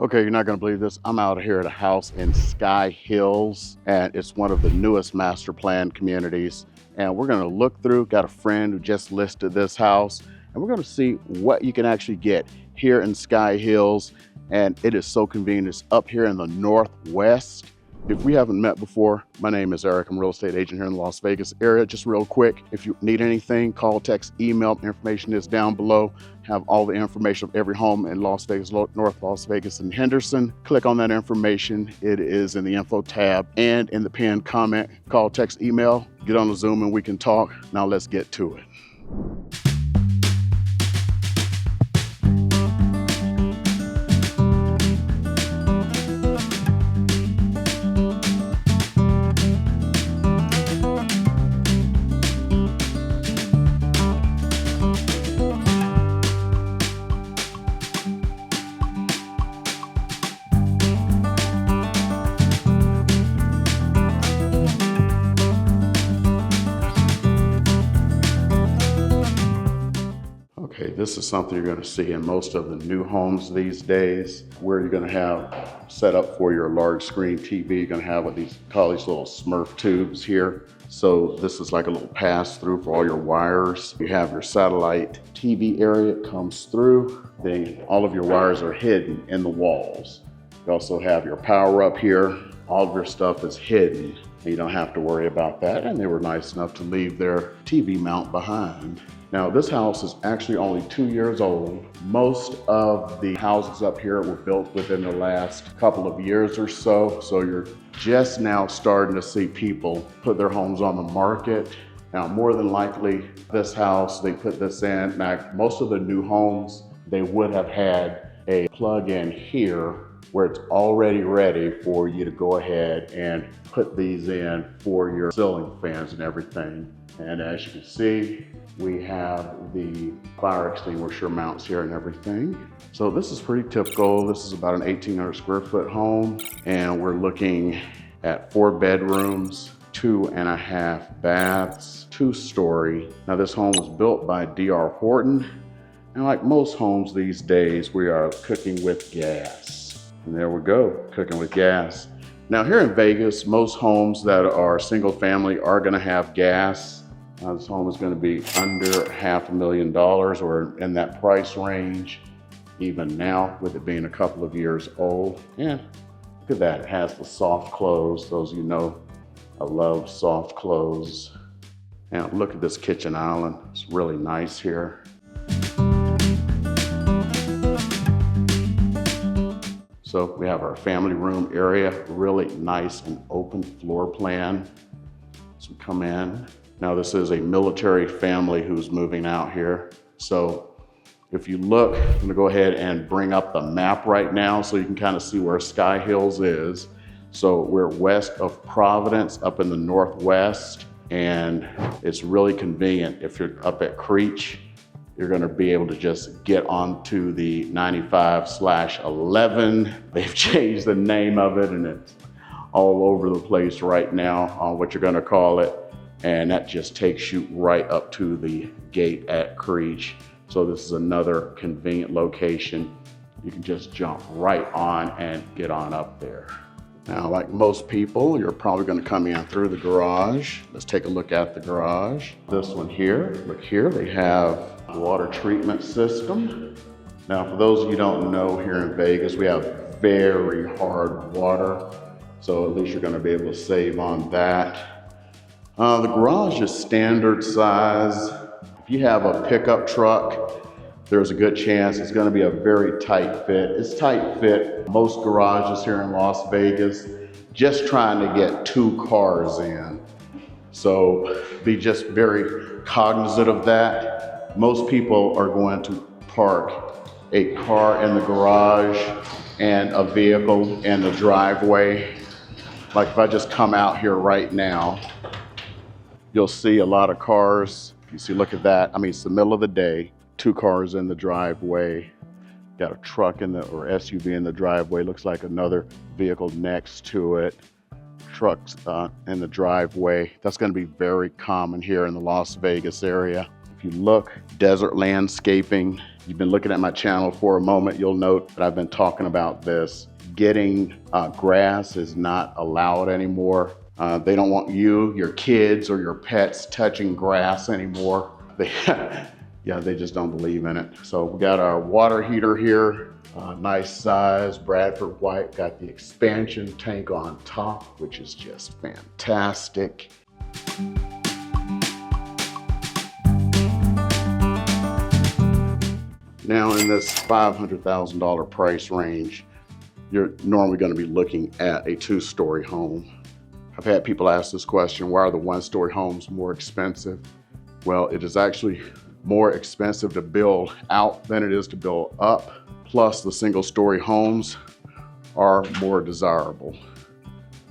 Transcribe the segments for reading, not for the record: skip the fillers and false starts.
Okay, you're not gonna believe this. I'm out here at a house in Skye Hills, and it's one of the newest master plan communities. And we're gonna look through, got a friend who just listed this house, and we're gonna see what you can actually get here in Skye Hills. And it is so convenient. It's up here in the Northwest. If we haven't met before, my name is Eric. I'm a real estate agent here in the Las Vegas area. Just real quick, if you need anything, call, text, email. Information is down below. Have all the information of every home in Las Vegas, North Las Vegas and Henderson. Click on that information. It is in the info tab and in the pinned comment. Call, text, email, get on the Zoom and we can talk. Now let's get to it. Okay, this is something you're going to see in most of the new homes these days, where you're going to have set up for your large screen TV. You're going to have what call these little Smurf tubes here. So this is like a little pass through for all your wires. You have your satellite TV area, it comes through. Then all of your wires are hidden in the walls. You also have your power up here. All of your stuff is hidden. You don't have to worry about that. And they were nice enough to leave their TV mount behind. Now, this house is actually only 2 years old. Most of the houses up here were built within the last couple of years or so. So you're just now starting to see people put their homes on the market. Now, more than likely, this house, they put this in. Now, most of the new homes, they would have had a plug-in here where it's already ready for you to go ahead and put these in for your ceiling fans and everything. And as you can see, we have the fire extinguisher mounts here and everything. So this is pretty typical. This is about an 1,800 square foot home, and we're looking at 4 bedrooms, 2.5 baths, 2-story. Now this home was built by DR Horton, and like most homes these days, we are cooking with gas. And there we go, cooking with gas. Now here in Vegas, most homes that are single family are gonna have gas. This home is going to be under $500,000 or in that price range, even now with it being a couple of years old. And look at that, it has the soft close. Those of you know, I love soft close. And look at this kitchen island, it's really nice here. So we have our family room area, really nice and open floor plan. So come in. Now this is a military family who's moving out here. So if you look, I'm gonna go ahead and bring up the map right now so you can kind of see where Skye Hills is. So we're west of Providence, up in the Northwest, and it's really convenient. If you're up at Creech, you're gonna be able to just get onto the 95/11. They've changed the name of it and it's all over the place right now on what you're gonna call it. And that just takes you right up to the gate at Creech. So this is another convenient location. You can just jump right on and get on up there. Now, like most people, you're probably gonna come in through the garage. Let's take a look at the garage. This one here, look here, they have a water treatment system. Now, for those of you who don't know, here in Vegas, we have very hard water. So at least you're gonna be able to save on that. The garage is standard size. If you have a pickup truck, there's a good chance it's gonna be a very tight fit. It's tight fit, most garages here in Las Vegas, just trying to get 2 cars in. So be just very cognizant of that. Most people are going to park a car in the garage and a vehicle in the driveway. Like if I just come out here right now, you'll see a lot of cars. You see, look at that. I mean, it's the middle of the day, 2 cars in the driveway. Got a truck in or SUV in the driveway. Looks like another vehicle next to it. Trucks in the driveway. That's gonna be very common here in the Las Vegas area. If you look, desert landscaping. You've been looking at my channel for a moment, you'll note that I've been talking about this. Getting grass is not allowed anymore. They don't want you, your kids, or your pets touching grass anymore. Yeah, they just don't believe in it. So we got our water heater here, nice size, Bradford white, got the expansion tank on top, which is just fantastic. Now in this $500,000 price range, you're normally going to be looking at a 2-story home. I've had people ask this question, why are the 1-story homes more expensive? Well, it is actually more expensive to build out than it is to build up. Plus the single-story homes are more desirable.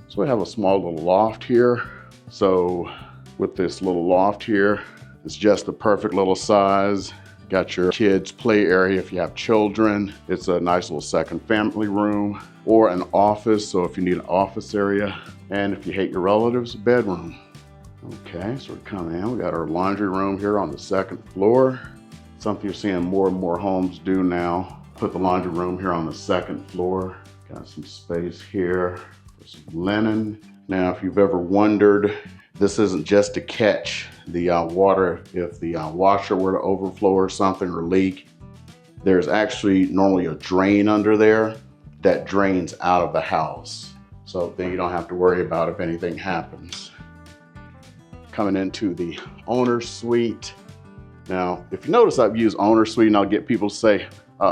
So we have a small little loft here. So with this little loft here, it's just the perfect little size. Got your kids' play area if you have children. It's a nice little second family room or an office, so if you need an office area. And if you hate your relatives, a bedroom. Okay, so we come in, we got our laundry room here on the 2nd floor. Something you're seeing more and more homes do now. Put the laundry room here on the 2nd floor. Got some space here for some linen. Now, if you've ever wondered, this isn't just to catch the water if the washer were to overflow or something or leak. There's actually normally a drain under there that drains out of the house. So then you don't have to worry about if anything happens. Coming into the owner's suite. Now, if you notice, I've used owner's suite and I'll get people to say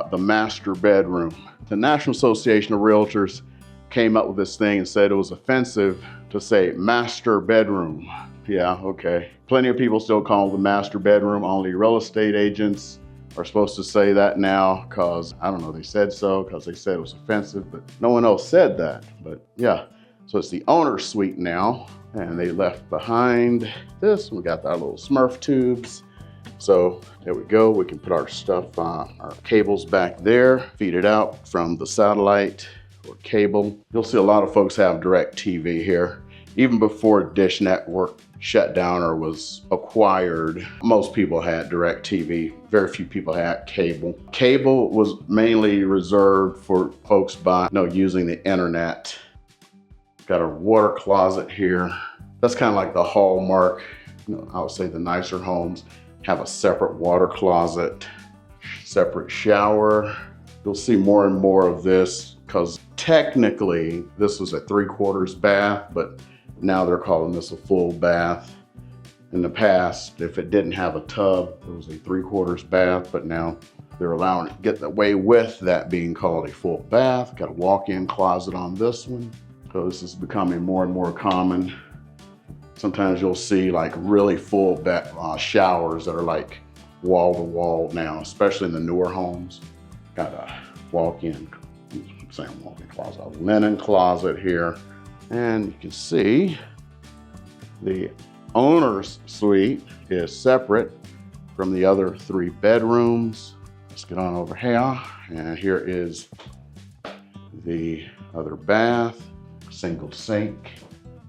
the master bedroom. The National Association of Realtors came up with this thing and said it was offensive to say master bedroom. Yeah, okay. Plenty of people still call it the master bedroom. Only real estate agents are supposed to say that now because, I don't know, they said so because they said it was offensive, but no one else said that. But yeah, so it's the owner's suite now. And they left behind this. We got our little Smurf tubes. So there we go. We can put our stuff on our cables back there, feed it out from the satellite or cable. You'll see a lot of folks have DirecTV here. Even before Dish Network shut down or was acquired, most people had DirecTV. Very few people had cable. Cable was mainly reserved for folks using the internet. Got a water closet here. That's kind of like the hallmark. I would say the nicer homes have a separate water closet, separate shower. You'll see more and more of this because technically this was a 3/4 bath, but now they're calling this a full bath. In the past, if it didn't have a tub, it was a 3/4 bath, but now they're allowing it to get away with that being called a full bath. Got a walk-in closet on this one. So this is becoming more and more common. Sometimes you'll see like really full showers that are like wall to wall now, especially in the newer homes. Got a walk-in closet, a linen closet here. And you can see the owner's suite is separate from the other 3 bedrooms. Let's get on over here. And here is the other bath. Single sink.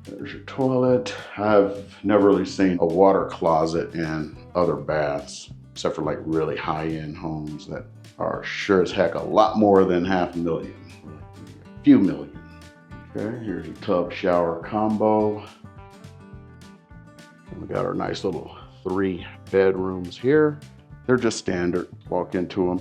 There's your toilet. I've never really seen a water closet in other baths, except for like really high-end homes that are sure as heck a lot more than $500,000, a few million. Okay, here's a tub shower combo. And we got our nice little 3 bedrooms here. They're just standard, walk into them.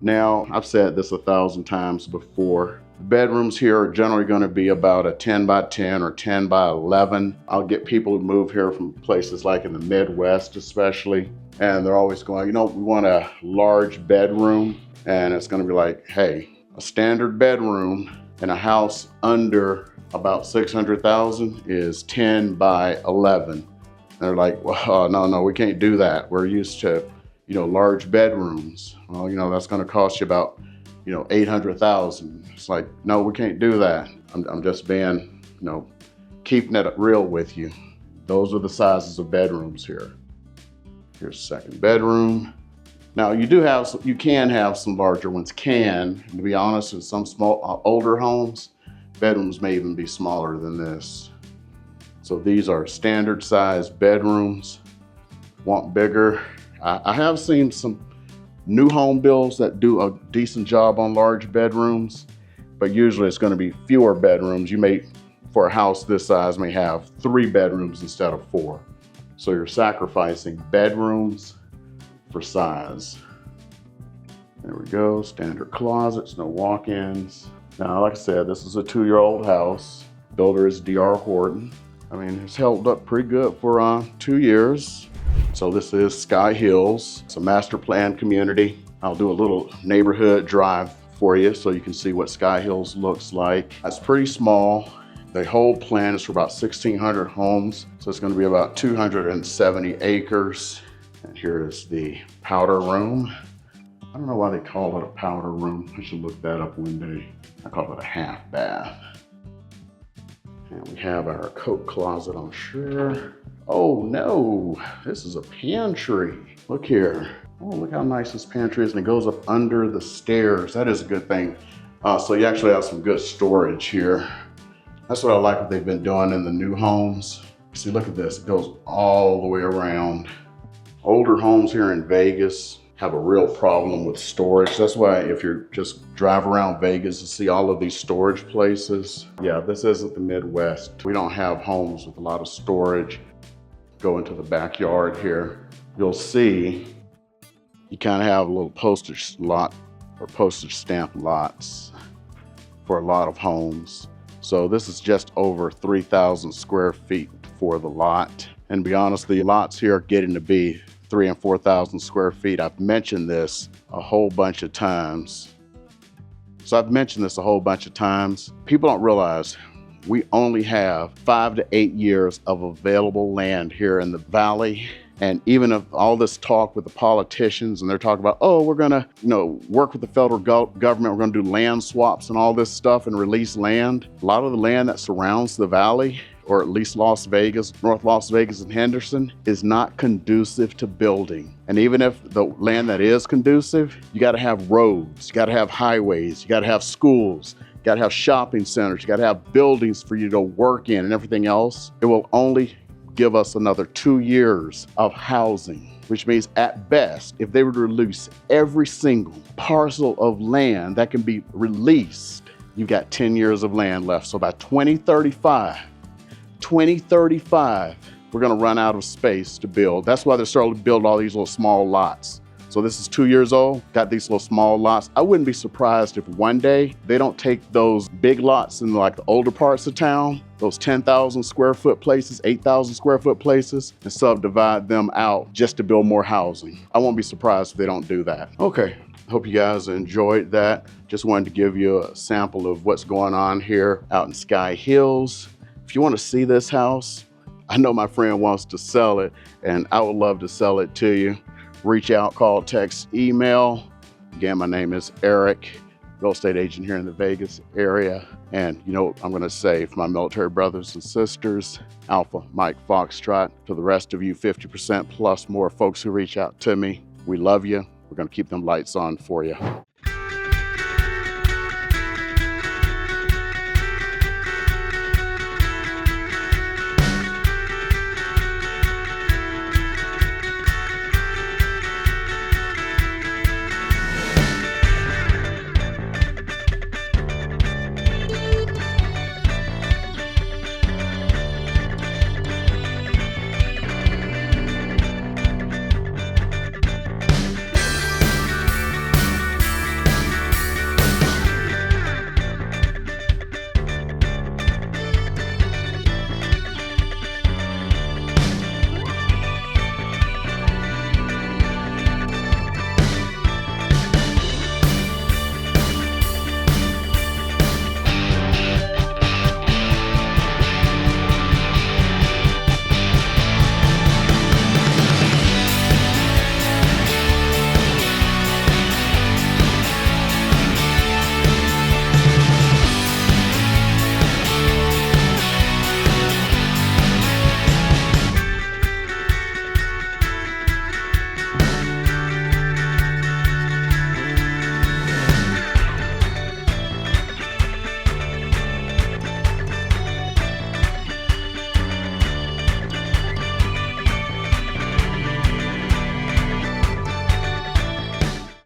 Now, I've said this 1,000 times before. The bedrooms here are generally going to be about a 10 by 10 or 10 by 11. I'll get people who move here from places like in the Midwest especially, and they're always going, we want a large bedroom. And it's going to be like, hey, a standard bedroom in a house under about 600,000 is 10 by 11. And they're like, well, no, we can't do that. We're used to, large bedrooms. Well, that's going to cost you about, 800,000. It's like, no, we can't do that. I'm just being, keeping it real with you. Those are the sizes of bedrooms here. Here's second bedroom. Now you can have some larger ones, and to be honest, in some small, older homes, bedrooms may even be smaller than this. So these are standard size bedrooms. Want bigger, I have seen some new home builds that do a decent job on large bedrooms, but usually it's going to be fewer bedrooms. You may, for a house this size, may have 3 bedrooms instead of 4. So you're sacrificing bedrooms for size. There we go, standard closets, no walk-ins. Now, like I said, this is a 2-year-old house. Builder is DR Horton. I mean, it's held up pretty good for 2 years. So this is Skye Hills. It's a master plan community. I'll do a little neighborhood drive for you so you can see what Skye Hills looks like. It's pretty small. The whole plan is for about 1,600 homes. So it's gonna be about 270 acres. And here is the powder room. I don't know why they call it a powder room. I should look that up one day. I call it a half bath. And we have our coat closet, I'm sure. Oh no, this is a pantry. Look here. Oh, look how nice this pantry is, and it goes up under the stairs. That is a good thing. So you actually have some good storage here. That's what I like what they've been doing in the new homes. See, look at this, it goes all the way around. Older homes here in Vegas have a real problem with storage. That's why if you're just drive around Vegas and see all of these storage places, yeah, this isn't the Midwest. We don't have homes with a lot of storage. Go into the backyard here. You'll see you kind of have a little postage lot or postage stamp lots for a lot of homes. So this is just over 3,000 square feet for the lot. And to be honest, the lots here are getting to be 3,000 and 4,000 square feet. I've mentioned this a whole bunch of times. People don't realize we only have 5 to 8 years of available land here in the valley. And even if all this talk with the politicians and they're talking about, oh, we're gonna work with the federal government, we're gonna do land swaps and all this stuff and release land. A lot of the land that surrounds the valley, or at least Las Vegas, North Las Vegas and Henderson, is not conducive to building. And even if the land that is conducive, you gotta have roads, you gotta have highways, you gotta have schools, you gotta have shopping centers, you gotta have buildings for you to work in and everything else. It will only give us another 2 years of housing, which means at best, if they were to release every single parcel of land that can be released, you've got 10 years of land left. So by 2035, we're gonna run out of space to build. That's why they're starting to build all these little small lots. So this is 2 years old, got these little small lots. I wouldn't be surprised if one day they don't take those big lots in like the older parts of town, those 10,000 square foot places, 8,000 square foot places, and subdivide them out just to build more housing. I won't be surprised if they don't do that. Okay, hope you guys enjoyed that. Just wanted to give you a sample of what's going on here out in Skye Hills. If you want to see this house, I know my friend wants to sell it, and I would love to sell it to you. Reach out, call, text, email. Again, my name is Eric, real estate agent here in the Vegas area. And you know what I'm gonna say for my military brothers and sisters, Alpha Mike Foxtrot. For the rest of you 50% plus more folks who reach out to me, we love you. We're gonna keep them lights on for you.